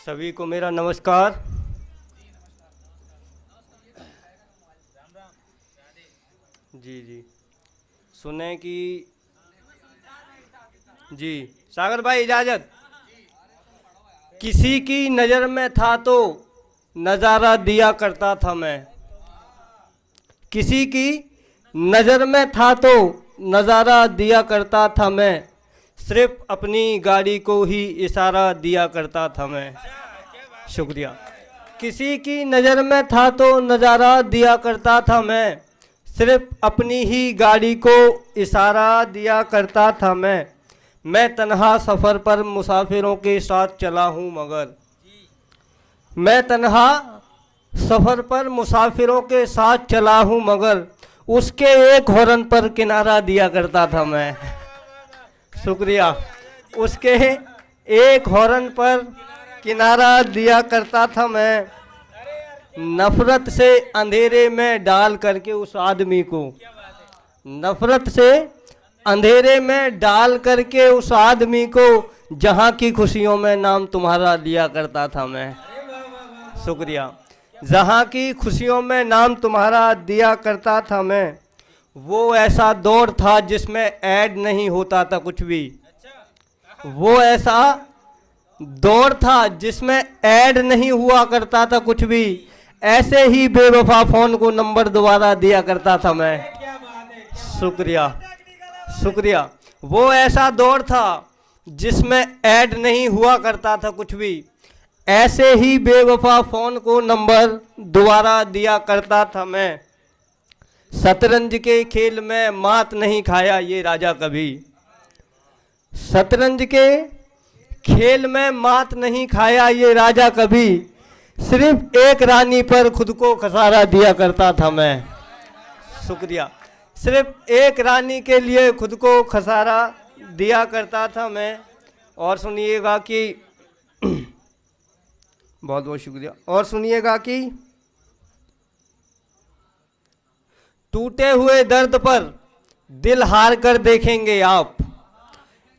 सभी को मेरा नमस्कार। जी जी, सुने कि जी सागर भाई इजाज़त। किसी की नज़र में था तो नज़ारा दिया करता था मैं। किसी की नज़र में था तो नज़ारा दिया करता था मैं। सिर्फ अपनी गाड़ी को ही इशारा दिया करता था मैं। शुक्रिया। किसी की नज़र में था तो नज़ारा दिया करता था मैं। सिर्फ अपनी ही गाड़ी को इशारा दिया करता था मैं तन्हा सफ़र पर मुसाफिरों के साथ चला हूँ मगर। मैं तन्हा सफ़र पर मुसाफिरों के साथ चला हूँ मगर उसके एक हॉर्न पर किनारा दिया करता था मैं। शुक्रिया। उसके एक हॉर्न पर किनारा दिया करता था मैं। नफ़रत से अंधेरे में डाल करके उस आदमी को, नफ़रत से अंधेरे में डाल करके उस आदमी को जहाँ की खुशियों में नाम तुम्हारा लिया करता था मैं। शुक्रिया। जहाँ की खुशियों में नाम तुम्हारा दिया करता था मैं। वो ऐसा दौर था जिसमें ऐड नहीं होता था कुछ भी। वो ऐसा दौर था जिसमें ऐड नहीं हुआ करता था कुछ भी। ऐसे ही बेवफा फ़ोन को नंबर दोबारा दिया करता था मैं। शुक्रिया शुक्रिया। वो ऐसा दौर था जिसमें ऐड नहीं हुआ करता था कुछ भी। ऐसे ही बेवफा फ़ोन को नंबर दोबारा दिया करता था मैं। शतरंज के खेल में मात नहीं खाया ये राजा कभी। शतरंज के खेल में मात नहीं खाया ये राजा कभी। सिर्फ एक रानी पर खुद को खसारा दिया करता था मैं। शुक्रिया। सिर्फ एक रानी के लिए खुद को खसारा दिया करता था मैं। और सुनिएगा कि बहुत बहुत शुक्रिया। और सुनिएगा कि टूटे हुए दर्द पर दिल हार कर देखेंगे आप,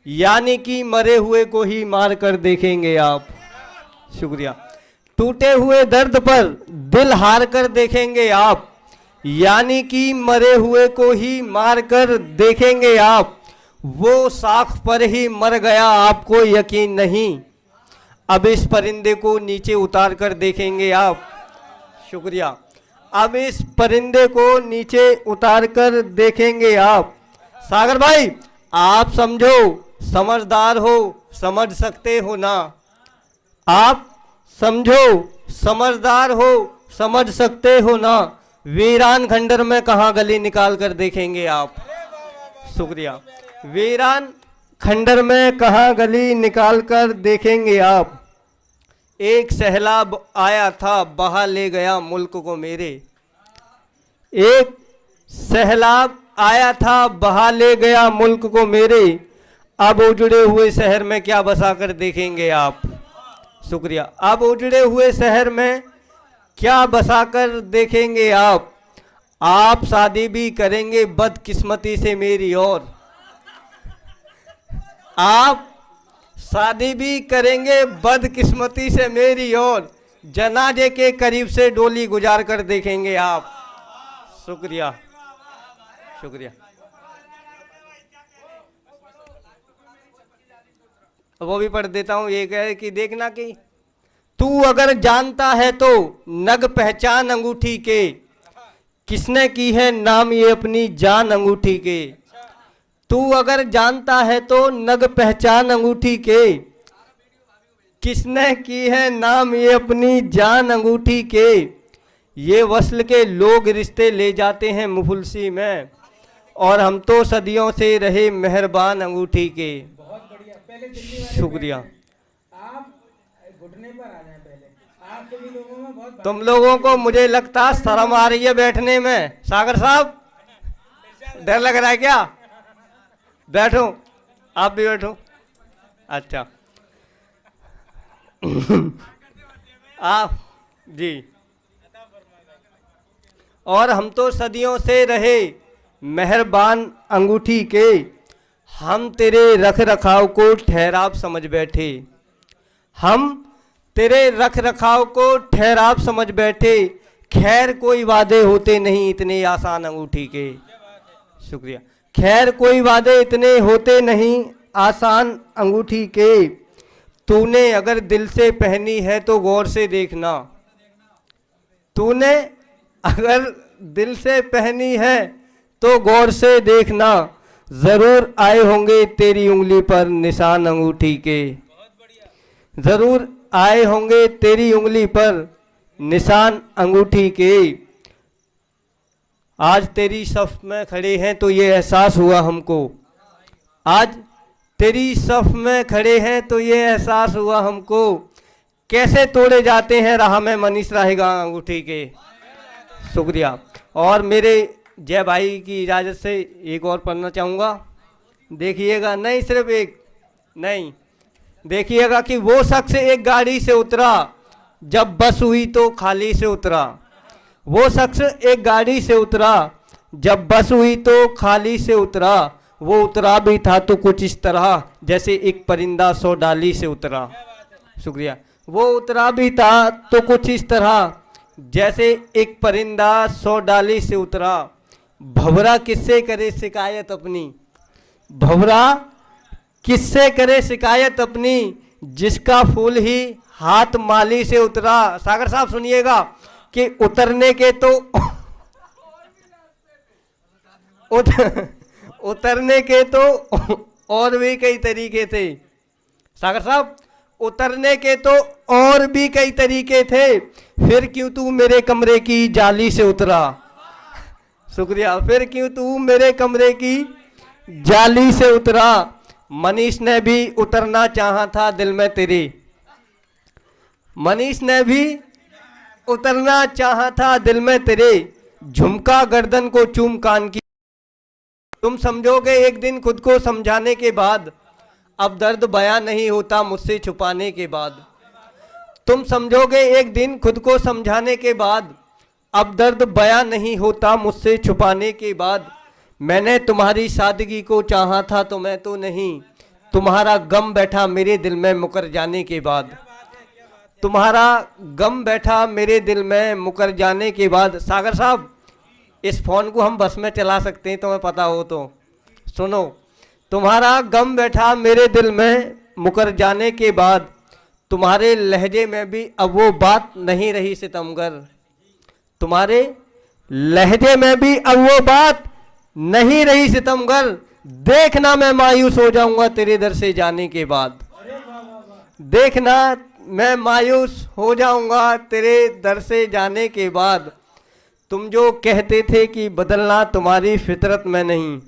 यानी कि मरे हुए को ही मार कर देखेंगे आप। शुक्रिया। टूटे हुए दर्द पर दिल हार कर देखेंगे आप, यानी कि मरे हुए को ही मार कर देखेंगे आप। वो साख पर ही मर गया आपको यकीन नहीं, अब इस परिंदे को नीचे उतार कर देखेंगे आप। शुक्रिया। अब इस परिंदे को नीचे उतार कर देखेंगे आप। सागर भाई आप समझो, समझदार हो, समझ सकते हो ना। आप समझो, समझदार हो, समझ सकते हो ना। वीरान खंडर में कहाँ गली निकाल कर देखेंगे आप। शुक्रिया। वीरान खंडर में कहाँ गली निकाल कर देखेंगे आप। एक सैलाब आया था बहा ले गया मुल्क को मेरे। एक सैलाब आया था बहा ले गया मुल्क को मेरे। अब उजड़े हुए शहर में क्या बसा कर देखेंगे आप। शुक्रिया। अब उजड़े हुए शहर में क्या बसा कर देखेंगे आप। आप शादी भी करेंगे बदकिस्मती से मेरी और। आप शादी भी करेंगे बदकिस्मती से मेरी और। जनाजे के करीब से डोली गुजार कर देखेंगे आप। शुक्रिया शुक्रिया। वो भी पढ़ देता हूँ। एक है कि देखना कि तू अगर जानता है तो नग पहचान अंगूठी के, किसने की है नाम ये अपनी जान अंगूठी के। तू अगर जानता है तो नग पहचान अंगूठी के, किसने की है नाम ये अपनी जान अंगूठी के। ये वस्ल के लोग रिश्ते ले जाते हैं मुफुलसी में, और हम तो सदियों से रहे मेहरबान अंगूठी के। शुक्रिया। आप घुटने पर आ जाएं पहले। आप सभी लोगों में बहुत तुम लोगों को मुझे लगता है शर्म आ रही है बैठने में। सागर साहब डर लग रहा है क्या। बैठो, आप भी बैठो। अच्छा आप जी। और हम तो सदियों से रहे मेहरबान अंगूठी के, हम तेरे रख रखाव को ठहराव समझ बैठे। हम तेरे रख रखाव को ठहराव समझ बैठे, खैर कोई वादे होते नहीं इतने आसान अंगूठी के। शुक्रिया। खैर कोई वादे इतने होते नहीं आसान अंगूठी के, तूने अगर दिल से पहनी है तो गौर से देखना। तूने अगर दिल से पहनी है तो गौर से देखना, जरूर आए होंगे तेरी उंगली पर निशान अंगूठी के। जरूर आए होंगे तेरी उंगली पर निशान अंगूठी के। आज तेरी सफ में खड़े हैं तो ये एहसास हुआ हमको, आज तेरी सफ में खड़े हैं तो ये एहसास हुआ हमको, कैसे तोड़े जाते हैं राह में मनीष रहेगा अंगूठी के। शुक्रिया। और मेरे जय भाई की इजाज़त से एक और पढ़ना चाहूँगा, देखिएगा। नहीं सिर्फ एक नहीं, देखिएगा कि वो शख्स एक गाड़ी से उतरा जब बस हुई तो खाली से उतरा। वो शख्स एक गाड़ी से उतरा जब बस हुई तो खाली से उतरा, वो उतरा भी था तो कुछ इस तरह जैसे एक परिंदा 100 डाली से उतरा। शुक्रिया। वो उतरा भी था तो कुछ इस तरह जैसे एक परिंदा 100 डाली से उतरा। भंवरा किससे करे शिकायत अपनी, भंवरा किससे करे शिकायत अपनी, जिसका फूल ही हाथ माली से उतरा। सागर साहब सुनिएगा कि उतरने के तो उतरने के तो और भी कई तरीके थे। सागर साहब, उतरने के तो और भी कई तरीके थे, फिर क्यों तू मेरे कमरे की जाली से उतरा। शुक्रिया। फिर क्यों तू मेरे कमरे की जाली से उतरा। मनीष ने भी उतरना चाहा था दिल में तेरे, मनीष ने भी उतरना चाहा था दिल में तेरे, झुमका गर्दन को चूम कान की। तुम समझोगे एक दिन खुद को समझाने के बाद, अब दर्द बयां नहीं होता मुझसे छुपाने के बाद। तुम समझोगे एक दिन खुद को समझाने के बाद, अब दर्द बयां नहीं होता मुझसे छुपाने के बाद। मैंने तुम्हारी सादगी को चाहा था तो मैं तो नहीं, तुम्हारा गम बैठा मेरे दिल में मुकर जाने के बाद। तुम्हारा गम बैठा मेरे दिल में मुकर जाने के बाद। सागर साहब, इस फोन को हम बस में चला सकते हैं, तुम्हें पता हो तो सुनो। तुम्हारा गम बैठा मेरे दिल में मुकर जाने के बाद, तुम्हारे लहजे में भी अब वो बात नहीं रही सितमगर। तुम्हारे लहजे में भी अब वो बात नहीं रही सितमगर, देखना मैं मायूस हो जाऊंगा तेरे दर से जाने के बाद। देखना मैं मायूस हो जाऊंगा तेरे दर से जाने के बाद। तुम जो कहते थे कि बदलना तुम्हारी फितरत में नहीं,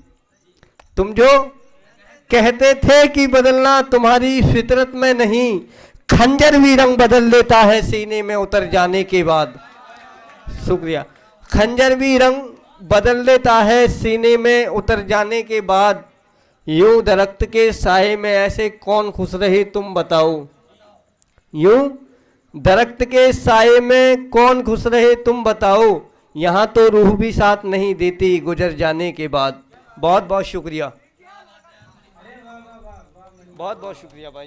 तुम जो कहते थे कि बदलना तुम्हारी फितरत में नहीं, खंजर भी रंग बदल लेता है सीने में उतर जाने के बाद। शुक्रिया। खंजर भी रंग बदल लेता है सीने में उतर जाने के बाद। यूं दरख्त के साए में ऐसे कौन खुश रहे तुम बताओ, यूं दरख्त के साए में कौन खुश रहे तुम बताओ, यहाँ तो रूह भी साथ नहीं देती गुजर जाने के बाद। बहुत बहुत शुक्रिया, बहुत बहुत शुक्रिया भाई।